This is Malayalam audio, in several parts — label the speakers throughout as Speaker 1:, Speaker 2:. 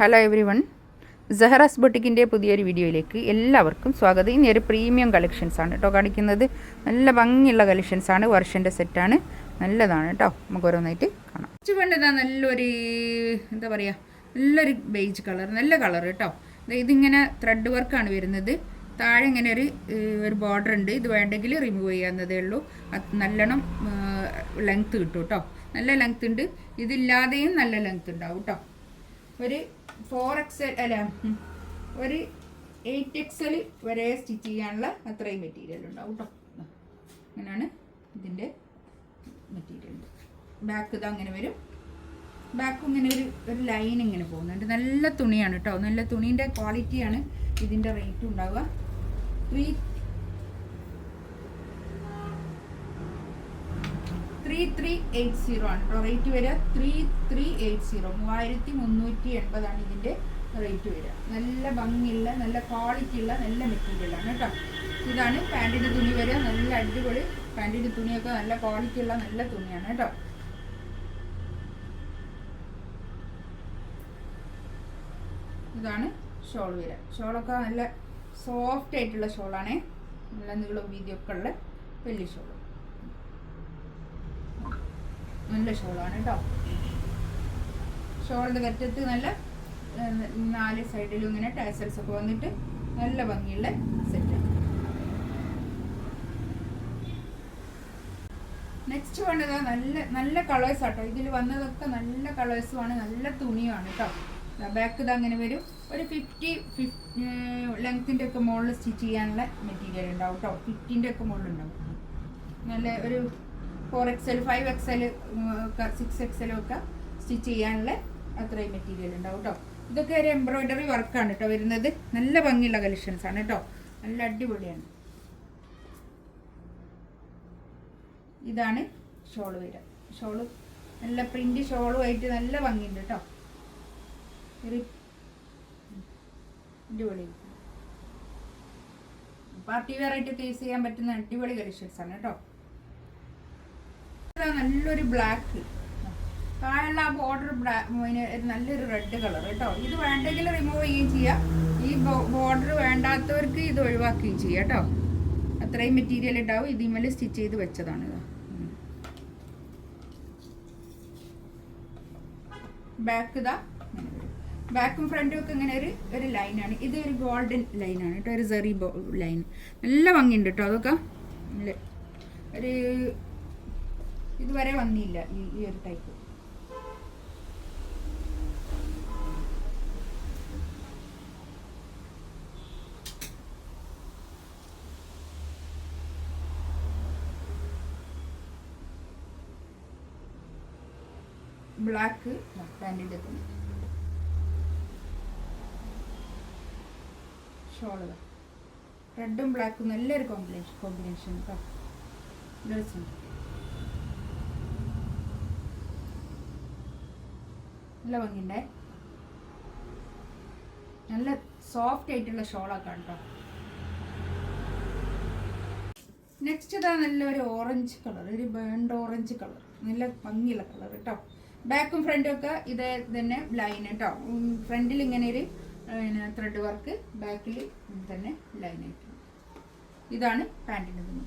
Speaker 1: ഹലോ എവരി വൺ, സഹറാസ് ബൊട്ടിക്കിൻ്റെ പുതിയൊരു വീഡിയോയിലേക്ക് എല്ലാവർക്കും സ്വാഗതം. ഇനി ഒരു പ്രീമിയം കളക്ഷൻസാണ് കേട്ടോ കാണിക്കുന്നത്. നല്ല ഭംഗിയുള്ള കളക്ഷൻസാണ്, വർഷൻ്റെ സെറ്റാണ്, നല്ലതാണ് കേട്ടോ. നമുക്ക് ഓരോന്നായിട്ട് കാണാം. കുറച്ച് വേണ്ടതാ നല്ലൊരു എന്താ പറയുക, നല്ലൊരു ബേജ് കളർ, നല്ല കളർ കേട്ടോ. ഇതിങ്ങനെ ത്രെഡ് വർക്കാണ് വരുന്നത്. താഴെ ഇങ്ങനെ ഒരു ബോർഡർ ഉണ്ട്. ഇത് വേണ്ടെങ്കിൽ റിമൂവ് ചെയ്യാവുന്നതേ ഉള്ളൂ. നല്ലോണം ലെങ്ത്ത് കിട്ടും കേട്ടോ, നല്ല ലെങ്ത്ത് ഉണ്ട്. ഇതില്ലാതെയും നല്ല ലെങ്ത്ത് ഉണ്ടാവും കേട്ടോ. ഒരു 4XL അല്ല, ഒരു 8XL വരെ സ്റ്റിച്ച് ചെയ്യാനുള്ള അത്രയും മെറ്റീരിയൽ ഉണ്ടാവും കേട്ടോ. അങ്ങനെയാണ് ഇതിൻ്റെ മെറ്റീരിയൽ. ബാക്ക് ഇത് അങ്ങനെ വരും. ബാക്കും ഇങ്ങനെ ഒരു ലൈൻ ഇങ്ങനെ പോകുന്നുണ്ട്. നല്ല തുണിയാണ് കേട്ടോ, നല്ല തുണീൻ്റെ ക്വാളിറ്റിയാണ്. ഇതിൻ്റെ റേറ്റ് ഉണ്ടാവുക 3380 ആണ് കേട്ടോ റേറ്റ് വരിക. 3380, 3380 ആണ് ഇതിൻ്റെ റേറ്റ് വരിക. നല്ല ഭംഗിയുള്ള, നല്ല ക്വാളിറ്റി ഉള്ള നല്ല മെറ്റീരിയലാണ് കേട്ടോ. ഇതാണ് പാൻറ്റിൻ്റെ തുണി വരിക. നല്ല അടിപൊളി പാൻറ്റിൻ്റെ തുണിയൊക്കെ നല്ല ക്വാളിറ്റി ഉള്ള നല്ല തുണിയാണ് കേട്ടോ. ഇതാണ് ഷോൾ വരിക. ഷോളൊക്കെ നല്ല സോഫ്റ്റ് ആയിട്ടുള്ള ഷോളാണേ, നല്ല നീളം വീതിയൊക്കെ ഉള്ള വലിയ ഷോൾ, നല്ല ഷോളാണ് കേട്ടോ. ഷോളിൻ്റെ അറ്റത്ത് നല്ല 4 സൈഡിലും ഇങ്ങനെ ടാസൽസ് ഒക്കെ വന്നിട്ട് നല്ല ഭംഗിയുള്ള സെറ്റാണ്. നെക്സ്റ്റ് വേണ്ടത് നല്ല നല്ല കളേഴ്സ് ആട്ടോ. ഇതിൽ വന്നതൊക്കെ നല്ല കളേഴ്സുമാണ്, നല്ല തുണിയാണ് കേട്ടോ. ബാക്ക് ഇത് അങ്ങനെ വരും. ഒരു 50 ലെങ്ത്തിൻ്റെ ഒക്കെ മുകളിൽ സ്റ്റിച്ച് ചെയ്യാനുള്ള മെറ്റീരിയൽ ഉണ്ടാവും കേട്ടോ. 50ൻ്റെ ഒക്കെ മുകളിലുണ്ടാവും. നല്ല ഒരു 4XL, 5XL, 6XL ഒക്കെ സ്റ്റിച്ച് ചെയ്യാനുള്ള അത്രയും മെറ്റീരിയൽ ഉണ്ടാവും കേട്ടോ. ഇതൊക്കെ ഒരു എംബ്രോയിഡറി വർക്കാണ് കേട്ടോ വരുന്നത്. നല്ല ഭംഗിയുള്ള കളക്ഷൻസ് ആണ് കേട്ടോ, നല്ല അടിപൊളിയാണ്. ഇതാണ് ഷോള് വരിക. ഷോള് നല്ല പ്രിന്റ് ഷോളുമായിട്ട് നല്ല ഭംഗിയുണ്ട് കേട്ടോ. ഒരു അടിപൊളി പാർട്ടി വെയർ ആയിട്ടൊക്കെ യൂസ് ചെയ്യാൻ പറ്റുന്ന അടിപൊളി കളക്ഷൻസ് ആണ് കേട്ടോ. നല്ലൊരു ബ്ലാക്ക്, താഴെയുള്ള ആ ബോർഡർ നല്ലൊരു റെഡ് കളർ കേട്ടോ. ഇത് വേണ്ടെങ്കിൽ റിമൂവ് ചെയ്യുകയും ചെയ്യാം. ഈ ബോർഡർ വേണ്ടാത്തവർക്ക് ഇത് ഒഴിവാക്കുകയും ചെയ്യാം കേട്ടോ. അത്രയും മെറ്റീരിയൽ ഉണ്ടാവും. ഇതിന്മേൽ സ്റ്റിച്ച് ചെയ്ത് വെച്ചതാണ്. ബാക്ക് ഇതാ, ബാക്കും ഫ്രണ്ടും ഒക്കെ ഇങ്ങനെ ഒരു ലൈനാണ്. ഇത് ഒരു ഗോൾഡൻ ലൈനാണ് കേട്ടോ, ഒരു സെറി ലൈൻ. നല്ല ഭംഗിയുണ്ട് കേട്ടോ. അതൊക്കെ ഒരു ഇതുവരെ വന്നില്ല ഈ ഒരു ടൈപ്പ്. ബ്ലാക്ക് പാൻറ്റിൻ്റെ തുണി, ഷോള് റെഡും ബ്ലാക്കും നല്ലൊരു കോമ്പിനേഷൻ കേട്ടോ. നല്ല ഭംഗിയുണ്ടേ, നല്ല സോഫ്റ്റ് ആയിട്ടുള്ള ഷോളൊക്കെ കേട്ടോ. നെക്സ്റ്റ് ഇതാ നല്ലൊരു ഓറഞ്ച് കളർ, ഒരു ബേൺഡ് ഓറഞ്ച് കളർ, നല്ല ഭംഗിയുള്ള കളർ കേട്ടോ. ബാക്കും ഫ്രണ്ടും ഒക്കെ ഇത് തന്നെ ലൈൻ കേട്ടോ. ഫ്രണ്ടിൽ ഇങ്ങനെ ഒരു ത്രെഡ് വർക്ക്, ബാക്കിൽ തന്നെ ലൈനായിട്ട്. ഇതാണ് പാൻറ്റിൻ്റെ തുണി.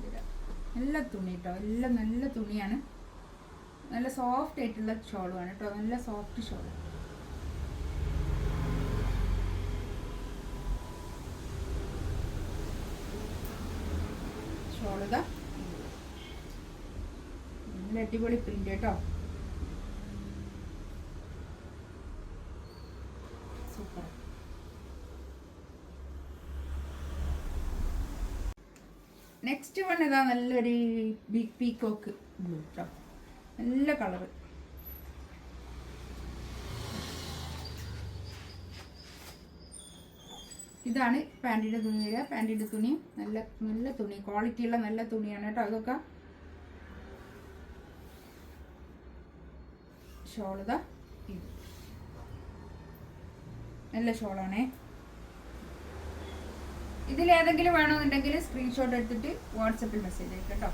Speaker 1: നല്ല തുണി കേട്ടോ, എല്ലാം നല്ല തുണിയാണ്. നല്ല സോഫ്റ്റ് ആയിട്ടുള്ള ഷോളുമാണ് കേട്ടോ, നല്ല സോഫ്റ്റ് ഷോൾ. ഷോളിതാ നല്ല അടിപൊളി പ്രിന്റ് കേട്ടോ, സൂപ്പർ. നെക്സ്റ്റ് വൺ ഇതാ നല്ലൊരു ബിഗ് പീക്കോക്ക് ബ്ലൂ കേട്ടോ, നല്ല കളറ്. ഇതാണ് പാൻറ്റിൻ്റെ തുണി വരിക. പാൻറ്റിൻ്റെ തുണി നല്ല നല്ല തുണി, ക്വാളിറ്റിയുള്ള നല്ല തുണിയാണ് കേട്ടോ. അതൊക്കെ ഷോളിതാ ഇത് നല്ല ഷോളാണേ. ഇതിലേതെങ്കിലും വേണമെന്നുണ്ടെങ്കിൽ സ്ക്രീൻഷോട്ട് എടുത്തിട്ട് വാട്സപ്പിൽ മെസ്സേജ് അയക്കാം കേട്ടോ.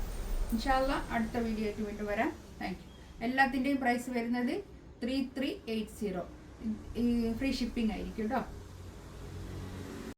Speaker 1: ഇൻഷാ അല്ലാഹ് അടുത്ത വീഡിയോ ആയിട്ട് വീണ്ടും വരാം. Thank you. എല്ലാത്തിൻ്റെയും പ്രൈസ് വരുന്നത് 3380. ഫ്രീ ഷിപ്പിംഗ് ആയിരിക്കും കേട്ടോ.